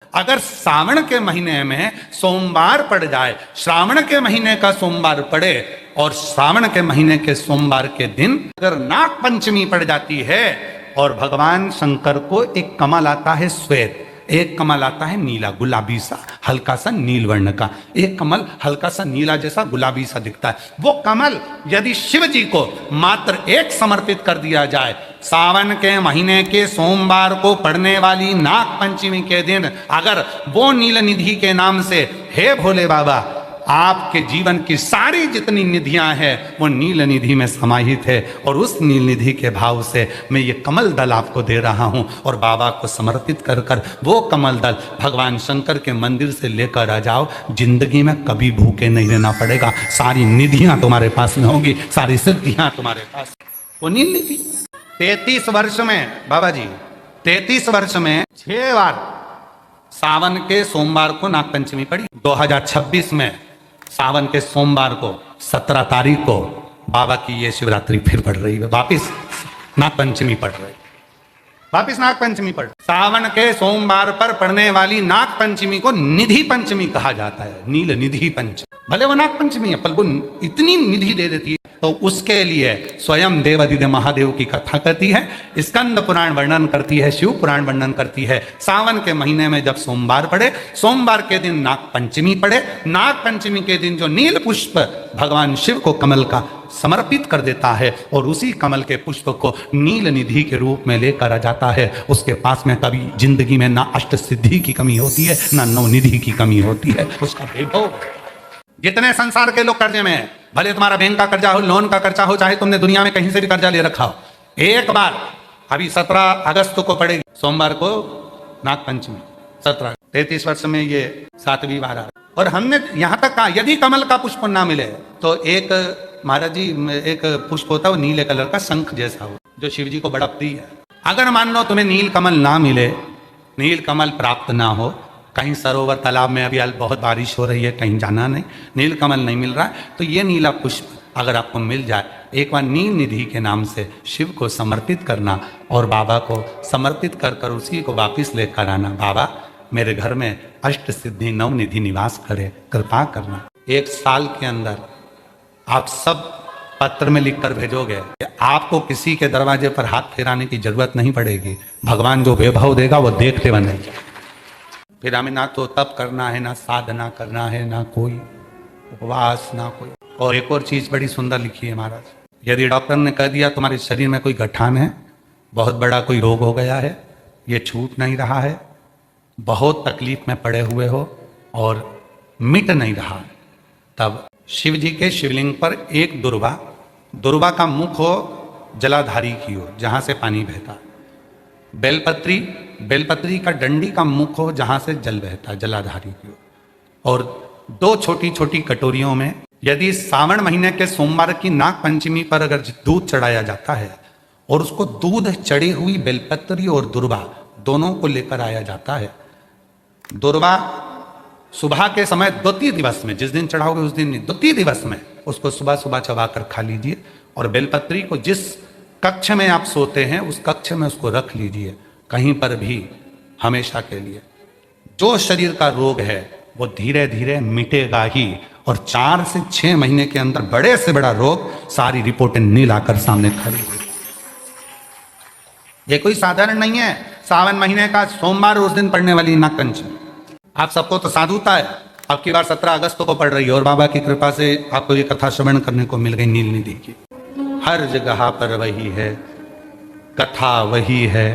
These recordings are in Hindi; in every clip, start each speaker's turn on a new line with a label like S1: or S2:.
S1: अगर सावन के महीने में सोमवार पड़ जाए, श्रावण के महीने का सोमवार पड़े और श्रावण के महीने के सोमवार के दिन अगर नाग पंचमी पड़ जाती है और भगवान शंकर को एक कमल आता है श्वेत, एक कमल आता है नीला गुलाबी सा, हल्का सा नील वर्ण का, एक कमल हल्का सा नीला जैसा गुलाबी सा दिखता है। वो कमल यदि शिव जी को मात्र एक समर्पित कर दिया जाए, सावन के महीने के सोमवार को पड़ने वाली नाग पंचमी के दिन अगर वो नील निधि के नाम से, हे भोले बाबा आपके जीवन की सारी जितनी निधियां हैं वो नील निधि में समाहित है, और उस नील निधि के भाव से मैं ये कमल दल आपको दे रहा हूं और बाबा को समर्पित कर कर वो कमल दल भगवान शंकर के मंदिर से लेकर आ जाओ, जिंदगी में कभी भूखे नहीं रहना पड़ेगा, सारी निधियां तुम्हारे पास में होंगी, सारी सिद्धियां तुम्हारे पास। वो नील निधि 33 वर्ष में बाबा जी 33 वर्ष में 6 बार सावन के सोमवार को नाग पंचमी पड़ी। 2026 में सावन के सोमवार को 17 तारीख को बाबा की ये शिवरात्रि फिर पड़ रही है, वापिस नाग पंचमी पड़ रही, वापिस नाग पंचमी पड़। सावन के सोमवार पर पड़ने वाली नाग पंचमी को निधि पंचमी कहा जाता है, नील निधि पंचमी। भले वो नाग पंचमी है पर वो इतनी निधि दे देती है, तो उसके लिए स्वयं देवादिदेव महादेव की कथा करती है, स्कंद पुराण वर्णन करती है, शिव पुराण वर्णन करती है। सावन के महीने में जब सोमवार पड़े, सोमवार के दिन नाग पंचमी पड़े, नाग पंचमी के दिन जो नील पुष्प भगवान शिव को कमल का समर्पित कर देता है और उसी कमल के पुष्प को नील निधि के रूप में लेकर आ जाता है, उसके पास में कभी जिंदगी में ना अष्ट सिद्धि की कमी होती है ना नव निधि की कमी होती है। उसका वैभव, जितने संसार के लोग कर्जे में है, भले तुम्हारा बैंक का कर्जा हो, लोन का कर्जा हो, चाहे तुमने दुनिया में कहीं से भी कर्जा ले रखा हो, एक बार अभी 17 अगस्त को पड़ेगी, सोमवार को नाग पंचमी, 33 वर्ष में ये 7वीं बार आ। और हमने यहां तक कहा यदि कमल का पुष्प ना मिले तो एक महाराज जी एक पुष्प होता है वो नीले कलर का शंख जैसा हो, जो शिव जी को बड़ा प्रिय है। अगर मान लो तुम्हें नील कमल ना मिले, नील कमल प्राप्त ना हो, कहीं सरोवर तालाब में अभी बहुत बारिश हो रही है, कहीं जाना नहीं, नील कमल नहीं मिल रहा है, तो ये नीला पुष्प अगर आपको मिल जाए, एक बार नील निधि के नाम से शिव को समर्पित करना और बाबा को समर्पित कर कर उसी को वापिस लेकर आना। बाबा मेरे घर में अष्ट सिद्धि नव निधि निवास करे, कृपा करना। 1 साल के अंदर आप सब पत्र में लिख कर भेजोगे, आपको किसी के दरवाजे पर हाथ फेराने की जरूरत नहीं पड़ेगी, भगवान जो वैभव देगा वो देखते बनेगा। फिर हमें ना तो तप करना है, ना साधना करना है, ना कोई उपवास, ना कोई। और एक और चीज बड़ी सुंदर लिखी है महाराज, यदि डॉक्टर ने कह दिया तुम्हारे शरीर में कोई गठान है, बहुत बड़ा कोई रोग हो गया है, ये छूट नहीं रहा है, बहुत तकलीफ में पड़े हुए हो और मिट नहीं रहा, तब शिव जी के शिवलिंग पर एक दुर्वा का मुख हो जलाधारी की ओर जहां से पानी बहता, बेलपत्री का डंडी का मुख हो जहां से जल बहता जलाधारी की ओर, और 2 छोटी छोटी कटोरियों में यदि सावन महीने के सोमवार की नाग पंचमी पर अगर दूध चढ़ाया जाता है और उसको दूध चढ़ी हुई बेलपत्री और दुर्वा दोनों को लेकर आया जाता है, दुर्वा सुबह के समय द्वितीय दिवस में, जिस दिन चढ़ाओगे उस दिन नहीं, द्वितीय दिवस में उसको सुबह सुबह चबा कर खा लीजिए, और बेलपत्री को जिस कक्ष में आप सोते हैं उस कक्ष में उसको रख लीजिए, कहीं पर भी हमेशा के लिए। जो शरीर का रोग है वो धीरे धीरे मिटेगा ही, और 4 से 6 महीने के अंदर बड़े से बड़ा रोग सारी रिपोर्टें नील आकर सामने खड़ी हुई। ये कोई साधारण नहीं है, सावन महीने का सोमवार उस दिन पड़ने वाली नाग पंचमी। आप सबको तो साधुता है, अब की बार 17 अगस्त को पड़ रही है और बाबा की कृपा से आपको ये कथा श्रवण करने को मिल गई नील निधि की। हर जगह पर वही है, कथा वही है,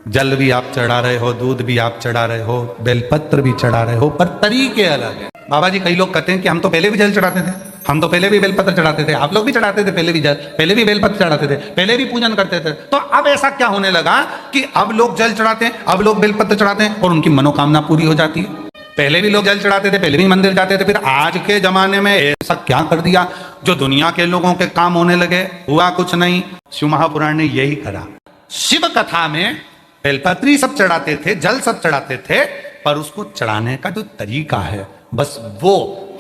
S1: जल भी आप चढ़ा रहे हो, दूध भी आप चढ़ा रहे हो, बेलपत्र भी चढ़ा रहे हो, पर तरीके अलग है। बाबा जी कई लोग कहते हैं कि हम तो पहले भी जल चढ़ाते थे, हम तो पहले भी बेलपत्र चढ़ाते थे, आप लोग भी चढ़ाते थे पहले भी जल, पहले भी बेलपत्र चढ़ाते थे, पहले भी पूजन करते थे, तो अब ऐसा क्या होने लगा कि अब लोग जल चढ़ाते हैं, अब लोग बेलपत्र चढ़ाते हैं और उनकी मनोकामना पूरी हो जाती है। पहले भी लोग जल चढ़ाते थे, पहले भी मंदिर जाते थे, फिर आज के जमाने में ऐसा क्या कर दिया जो दुनिया के लोगों के काम होने लगे? हुआ कुछ नहीं, शिव महापुराण ने यही करा। शिव कथा में बेलपत्री सब चढ़ाते थे, जल सब चढ़ाते थे, पर उसको चढ़ाने का जो तरीका है बस वो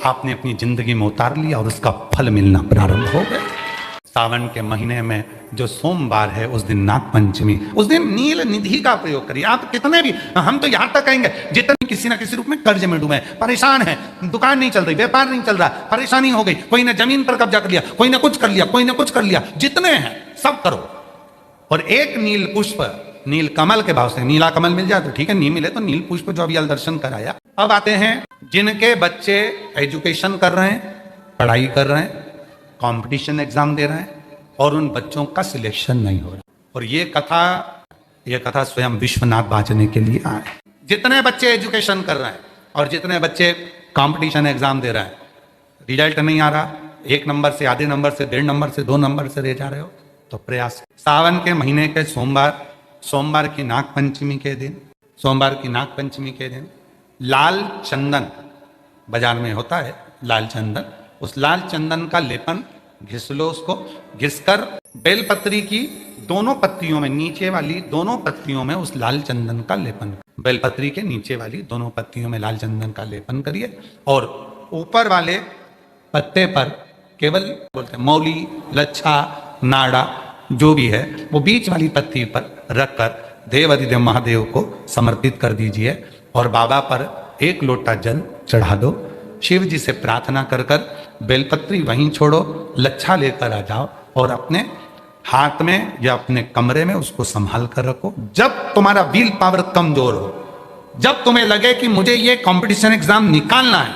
S1: आपने अपनी जिंदगी में उतार लिया और उसका फल मिलना प्रारंभ हो गया। सावन के महीने में जो सोमवार है उस दिन नाग पंचमी, उस दिन नील निधि का प्रयोग करिए। आप कितने भी, हम तो यहां तक कहेंगे जितने किसी ना किसी रूप में कर्ज में डूबे, परेशान है, दुकान नहीं चल रही, व्यापार नहीं चल रहा, परेशानी हो गई, कोई ने जमीन पर कब्जा कर लिया, कोई ने कुछ कर लिया, कोई ने कुछ कर लिया, जितने हैं सब करो और एक नील पुष्प, नील कमल के भाव से, नीला कमल मिल जाए तो ठीक है, नहीं मिले तो नील पुष्प जो अभी दर्शन कराया। अब आते हैं जिनके बच्चे एजुकेशन कर रहे हैं, पढ़ाई कर रहे हैं, कंपटीशन एग्जाम दे रहे हैं और उन बच्चों का सिलेक्शन नहीं हो रहा, और ये कथा स्वयं विश्वनाथ बांचने के लिए आए। जितने बच्चे एजुकेशन कर रहे हैं और जितने बच्चे कंपटीशन एग्जाम दे रहे हैं, रिजल्ट नहीं आ रहा, 1 नंबर से, आधे नंबर से, 1.5 नंबर से, 2 नंबर से रह जा रहे हो, तो प्रयास सावन के महीने के सोमवार की नाग पंचमी के दिन, सोमवार की नाग पंचमी के दिन लाल चंदन बाजार में होता है, लाल चंदन, उस लाल चंदन का लेपन घिस लो, उसको घिसकर बेलपत्री की दोनों पत्तियों में, नीचे वाली दोनों पत्तियों में उस लाल चंदन का लेपन, बेलपत्री के नीचे वाली दोनों पत्तियों में लाल चंदन का लेपन करिए और ऊपर वाले पत्ते पर केवल बोलते हैं मौली, लच्छा, नाड़ा जो भी है वो बीच वाली पत्ती पर रखकर देवाधिदेव महादेव को समर्पित कर दीजिए और बाबा पर 1 लोटा जल चढ़ा दो। शिव जी से प्रार्थना कर कर बेलपत्री वहीं छोड़ो, लच्छा लेकर आ जाओ और अपने हाथ में या अपने कमरे में उसको संभाल कर रखो। जब तुम्हारा विल पावर कमजोर हो, जब तुम्हें लगे कि मुझे ये कंपटीशन एग्जाम निकालना है,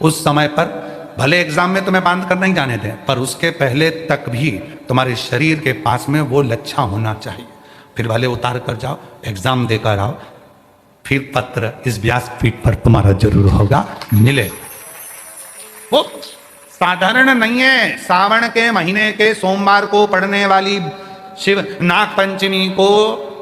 S1: उस समय पर भले एग्जाम में तुम्हें बांध कर नहीं जाने दें, पर उसके पहले तक भी तुम्हारे शरीर के पास में वो लच्छा होना चाहिए। फिर भले उतार कर जाओ, एग्जाम देकर आओ, फिर पत्र इस व्यासपीठ पर तुम्हारा जरूर होगा, मिले। वो साधारण नहीं है। सावन के महीने के सोमवार को पड़ने वाली शिव नाग पंचमी को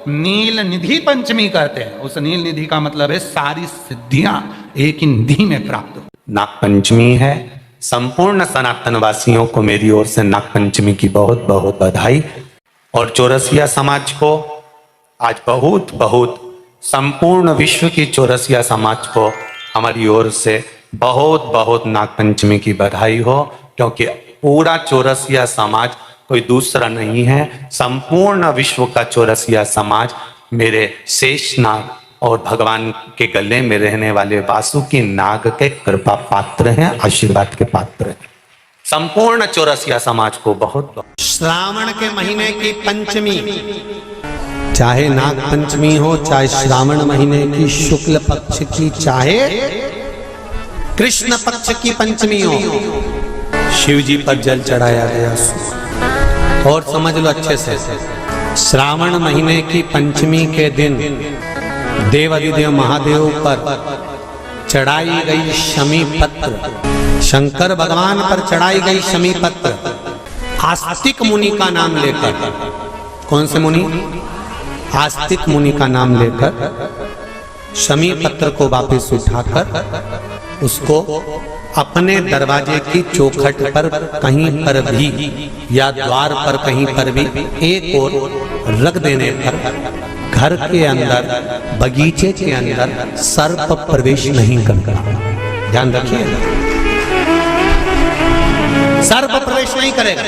S1: नील निधि पंचमी कहते हैं। उस नील निधि का मतलब है सारी सिद्धियां एक ही निधि में प्राप्त हो।
S2: नाग पंचमी है। संपूर्ण सनातन वासियों को मेरी ओर से नाग पंचमी की बहुत बहुत बधाई। और चौरसिया समाज को आज बहुत बहुत, संपूर्ण विश्व की चौरसिया समाज को हमारी ओर से बहुत बहुत नाग पंचमी की बधाई हो, क्योंकि पूरा चौरसिया समाज कोई दूसरा नहीं है। संपूर्ण विश्व का चौरसिया समाज मेरे शेष नाग और भगवान के गले में रहने वाले वासुकी नाग के कृपा पात्र हैं, आशीर्वाद के पात्र हैं। संपूर्ण चौरसिया समाज को बहुत बहुत।
S3: श्रावण के महीने की पंचमी, चाहे नाग पंचमी हो, चाहे श्रावण महीने की शुक्ल पक्ष की, चाहे कृष्ण पक्ष की पंचमी हो, शिव जी पर जल चढ़ाया गया। और समझ लो अच्छे से, श्रावण महीने की पंचमी के दिन देवाधिदेव महादेव पर चढ़ाई गई शमी पत्र, शंकर भगवान पर चढ़ाई गई शमी पत्र, आस्तिक मुनि का नाम लेकर, कौन से मुनि? आस्तिक मुनि का नाम लेकर शमी पत्र को वापस उठाकर उसको अपने दरवाजे की चौखट पर कहीं पर भी या द्वार पर कहीं पर भी एक ओर रख देने पर घर के अंदर, बगीचे के अंदर सर्प प्रवेश नहीं करता। ध्यान रखिए, सर्प प्रवेश नहीं करेगा।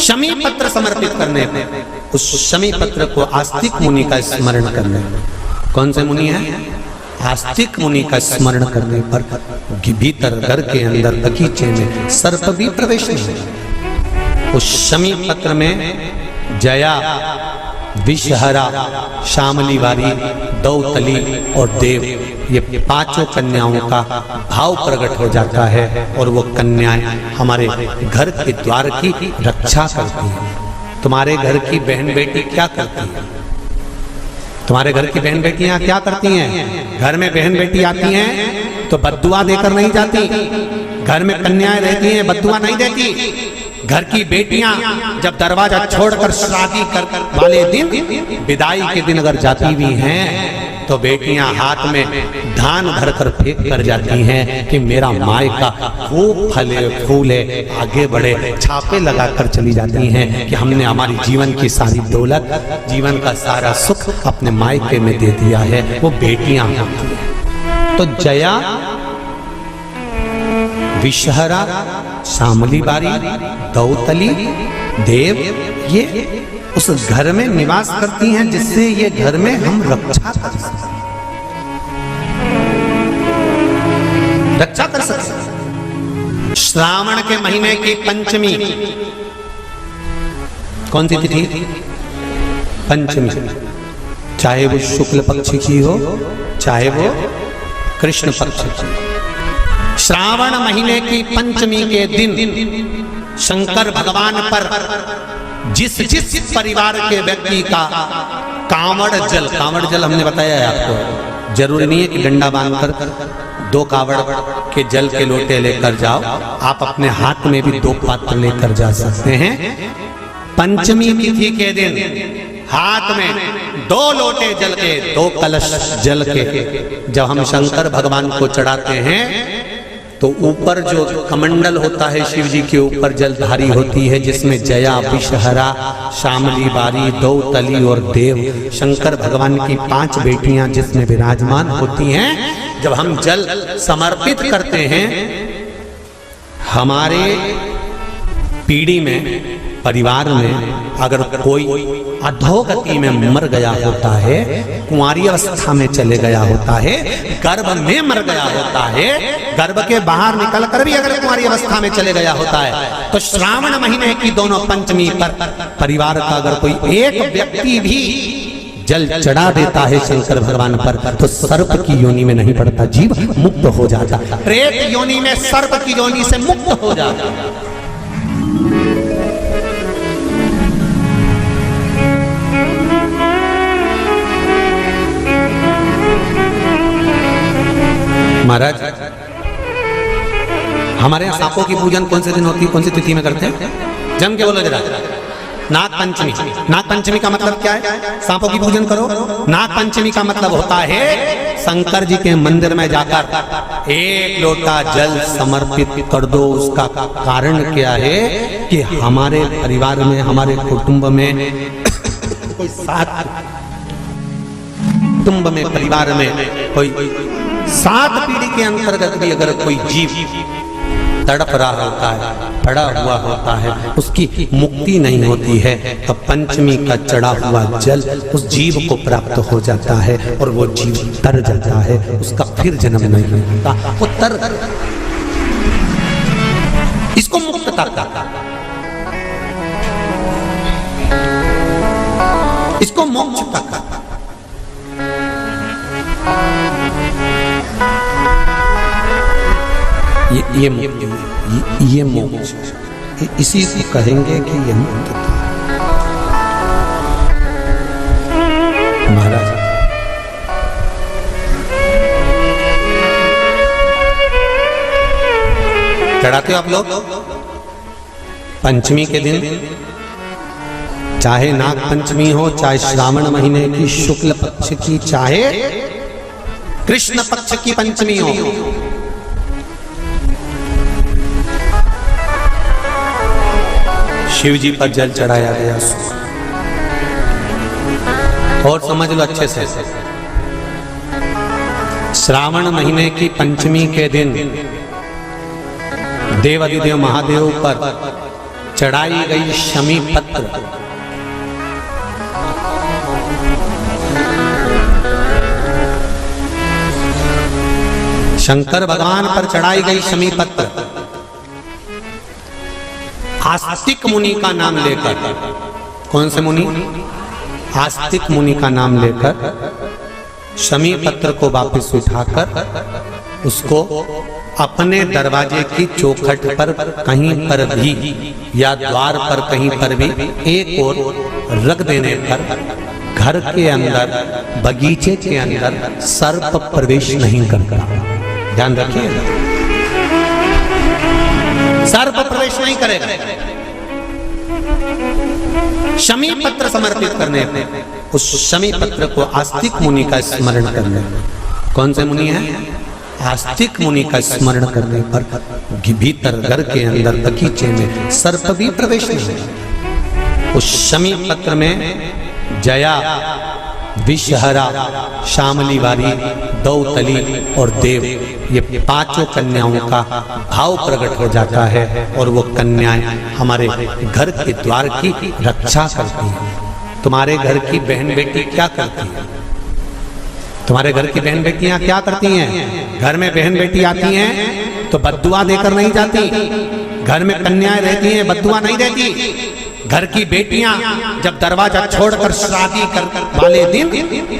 S3: शमी पत्र समर्पित करने पर, उस शमी पत्र को आस्तिक मुनि का स्मरण करने पर, कौन से मुनि है? आस्तिक मुनि का स्मरण करने पर भीतर घर के अंदर बगीचे में सर्प भी प्रवेश नहीं। उस शमी पत्र में जया, विषहरा, शामली वारी, दौतली और देव, ये 5 कन्याओं का भाव प्रकट हो जाता है और वो कन्याएं हमारे घर के द्वार की रक्षा करती हैं। तुम्हारे घर की बहन बेटी क्या करती है? तुम्हारे घर की बहन बेटियां क्या करती हैं? घर में बहन बेटी आती हैं तो बद्दुआ देकर नहीं जाती। घर में कन्याएं रहती हैं, बद्दुआ नहीं देती। घर की बेटियां जब दरवाजा छोड़कर शादी कर वाले दिन, विदाई के दिन अगर जाती भी हैं तो बेटियां हाथ में धान भरकर फेंक कर जाती हैं कि मेरा मायका खूब फले फूले, आगे बढ़े। छापे लगाकर चली जाती हैं कि हमने हमारी जीवन की सारी दौलत, जीवन का सारा सुख अपने मायके में दे दिया है। वो बेटियां होती हैं। तो जया, विषहरा, शामली बारी, दौतली, देव, ये उस घर में निवास करती हैं जिससे ये घर में हम रक्षा कर सकते, रक्षा कर सकते। श्रावण के महीने की पंचमी, कौन सी तिथि? पंचमी, चाहे वो शुक्ल पक्ष की हो चाहे वो कृष्ण पक्ष की। श्रावण महीने की पंचमी के दिन शंकर भगवान पर जिस जिस परिवार के व्यक्ति का कांवड़ जल हमने बताया है आपको, जरूरी नहीं है कि डंडा बांधकर 2 कावड़ के जल के लोटे लेकर जाओ, आप अपने हाथ में भी 2 पात्र लेकर जा सकते हैं। पंचमी तिथि के दिन हाथ में 2 लोटे जल के, 2 कलश जल के जब हम शंकर भगवान को चढ़ाते हैं तो ऊपर जो कमंडल होता है शिव जी के ऊपर जलधारी होती है जिसमें जया, विषहरा, शामली बारी, दौतली और देव, शंकर भगवान की 5 बेटियां जिसमें विराजमान होती हैं। जब हम जल समर्पित करते हैं, हमारे पीढ़ी में, परिवार में अगर कोई अधोगति में मर गया होता है, कुंवारी अवस्था में चले गया होता है, गर्भ में मर गया होता है, गर्भ के बाहर निकल कर भी अगर कुंवारी अवस्था में चले गया होता है, तो श्रावण महीने की दोनों पंचमी पर परिवार का अगर कोई एक व्यक्ति भी जल चढ़ा देता है शंकर भगवान पर, तो सर्प की योनि में नहीं पड़ता, जीव मुक्त हो जाता, प्रेत योनि में सर्प की योनि से मुक्त हो जाता। महाराज, हमारे यहाँ सांपों की पूजन कौन से दिन होती है, कौन सी तिथि में करते हैं? जम के बोलो जरा। नाग पंचमी। नाग पंचमी का मतलब क्या है? सांपों की पूजन करो। नाग पंचमी का मतलब होता है शंकर जी के मंदिर में जाकर 1 लोटा जल समर्पित कर दो। उसका कारण क्या है कि हमारे परिवार में, हमारे कुटुंब में कोई 7 कुटुंब में, परिवार में कोई 7 पीढ़ी के अंतर्गत भी अगर कोई जीव तड़प रहा होता है, पड़ा हुआ होता है, उसकी मुक्ति नहीं होती है, तो पंचमी का चढ़ा हुआ जल उस जीव को प्राप्त हो जाता है और वो जीव तर जाता है, उसका फिर जन्म नहीं होता, वो तर, इसको मुक्तता कहता है, इसको मोक्ष कहता है। ये मोक्ष, इसी से कहेंगे कि ये मुक्तता। महाराज, चढ़ाते हो आप लोग पंचमी के दिन, चाहे नाग पंचमी हो, चाहे श्रावण महीने की शुक्ल पक्ष की, चाहे कृष्ण पक्ष की पंचमी हो, शिव जी पर जल चढ़ाया गया। और समझ लो अच्छे से, श्रावण महीने की पंचमी के दिन देवाधिदेव महादेव पर चढ़ाई गई शमी पत्र, शंकर भगवान पर चढ़ाई गई शमी पत्र आस्तिक मुनि का नाम लेकर, कौन से मुनि? आस्तिक मुनि का नाम लेकर शमी पत्र को वापस उठाकर उसको अपने दरवाजे की चौखट पर कहीं पर भी या द्वार पर कहीं पर भी एक ओर रख देने पर घर के अंदर, बगीचे के अंदर सर्प प्रवेश नहीं करता। ध्यान रखिए, सर्प प्रवेश नहीं करेगा। शमी पत्र समर्पित करने पे, उस शमी पत्र को आस्तिक मुनि का स्मरण करने, कौन से मुनि है? आस्तिक मुनि का स्मरण करने पर भीतर घर के अंदर बगीचे में सर्प भी प्रवेश नहीं। उस शमी पत्र में जया, विषहरा, शामली वारी, दौतली और देव, ये पांचों कन्याओं का भाव प्रकट हो जाता है और वो कन्याएं हमारे घर के द्वार की रक्षा करती हैं। तुम्हारे घर की बहन बेटी क्या करती है? तुम्हारे घर की बहन बेटियां क्या करती हैं? घर में बहन बेटी आती हैं तो बद्दुआ देकर नहीं जाती। घर में कन्याएं रहती हैं, बद्दुआ नहीं देती। घर की बेटियां जब दरवाजा छोड़कर शादी कर वाले दिन,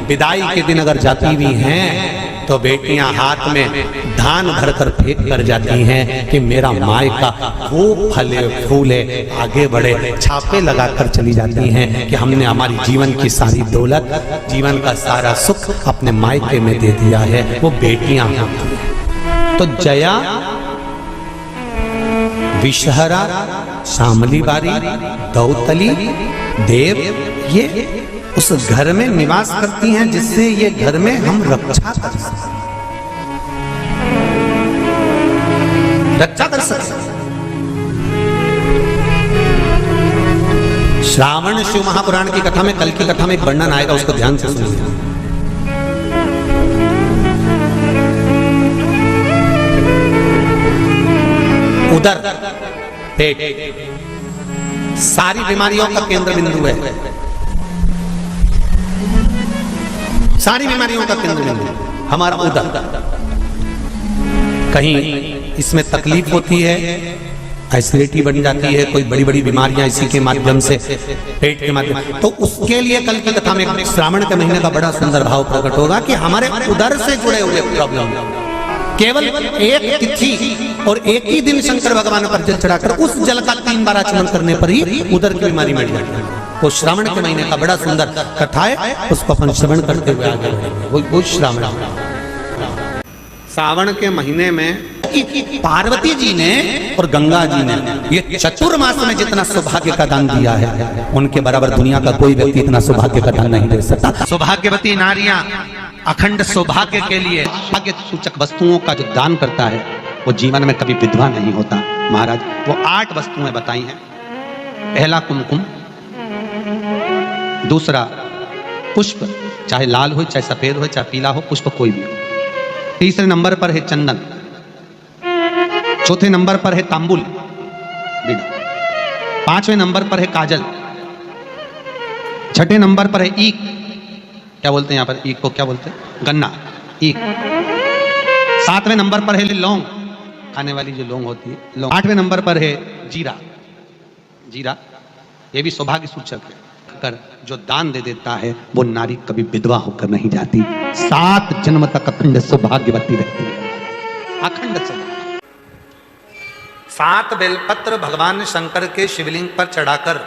S3: विदाई के दिन अगर जाती भी हैं तो बेटियां हाथ में धान भरकर फेंक कर जाती हैं कि मेरा मायका खूब फले फूले आगे बढ़े। छापे लगाकर चली जाती हैं कि हमने हमारी जीवन की सारी दौलत, जीवन का सारा सुख अपने मायके में दे दिया है। वो बेटियां होती हैं। तो जया, विषहरा, शामली बारी, दौतली, देव, ये उस घर में निवास करती हैं जिससे ये घर में हम रक्षा कर सकते, रक्षा कर सकते। श्रावण शिव महापुराण की कथा में, कल की कथा में एक वर्णन आएगा, उसको ध्यान से सुनिए। उदर, पेट, सारी बीमारियों का केंद्र बिंदु है। सारी बीमारियों का केंद्र बिंदु हमारा उदर। कहीं इसमें तकलीफ होती है, एसिडिटी बन जाती है, कोई बड़ी बड़ी बीमारियां इसी के माध्यम से, पेट के माध्यम, तो उसके लिए कल की कथा में श्रावण के महीने का बड़ा सुंदर भाव प्रकट होगा कि हमारे उदर से जुड़े हुए प्रॉब्लम, केवल एक तिथि और एक ही दिन शंकर भगवान पर जल चढ़ाकर उस जल का 3 बार आचमन करने पर ही उदर की बीमारी मिट जाती है। वो श्रावण के महीने का बड़ा सुंदर कथा है, उसको अपन श्रवण करते हुए आगे बढ़ेंगे। वो श्रावण, सावन के महीने में पार्वती जी ने और गंगा जी ने ये चतुर्मास में जितना सौभाग्य का दान दिया है, उनके बराबर दुनिया का कोई व्यक्ति इतना सौभाग्य का दान नहीं दे सकता। सौभाग्यवती नारियां अखंड सौभाग्य के लिए भाग्य सूचक वस्तुओं का जो दान करता है वो जीवन में कभी विधवा नहीं होता। महाराज वो 8 वस्तुएं बताई हैं। पहला कुमकुम, दूसरा पुष्प, चाहे लाल हो, चाहे सफेद हो, चाहे पीला हो, पुष्प कोई भी हो। तीसरे नंबर पर है चंदन, चौथे नंबर पर है तांबुल, पांचवें नंबर पर है काजल, छठे नंबर पर है ईख, क्या बोलते हैं यहाँ पर ईख को, क्या बोलते हैं, गन्ना, ईख। 7वें नंबर पर है लौंग, खाने वाली जो लौंग होती है, लौंग। 8वें नंबर पर है जीरा, जीरा ये भी सौभाग्य सूचक है। कर जो दान दे देता है वो नारी कभी विधवा होकर नहीं जाती, 7 जन्म तक अखंड सौभाग्यवती रहती है, अखंड सौभाग्य। 7 बेलपत्र भगवान शंकर के शिवलिंग पर चढ़ाकर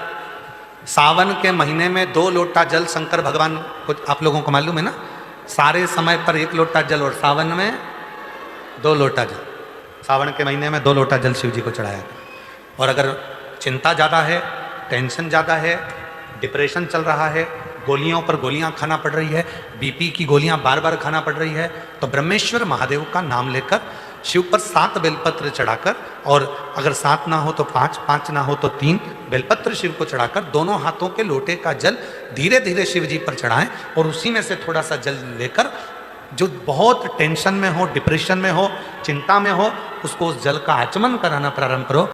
S3: सावन के महीने में 2 लोटा जल शंकर भगवान को, आप लोगों को मालूम है ना, सारे समय पर 1 लोटा जल और सावन में 2 लोटा जल। सावन के महीने में 2 लोटा जल शिव जी को चढ़ाया। और अगर चिंता ज़्यादा है, टेंशन ज़्यादा है, डिप्रेशन चल रहा है, गोलियों पर गोलियां खाना पड़ रही है, बीपी की गोलियां बार बार खाना पड़ रही है, तो ब्रह्मेश्वर महादेव का नाम लेकर शिव पर 7 बेलपत्र चढ़ाकर, और अगर 7 ना हो तो 5, 5 ना हो तो 3 बेलपत्र शिव को चढ़ाकर दोनों हाथों के लोटे का जल धीरे धीरे शिव जी पर चढ़ाएं और उसी में से थोड़ा सा जल लेकर जो बहुत टेंशन में हो, डिप्रेशन में हो, चिंता में हो, उसको उस जल का आचमन कराना प्रारंभ करो।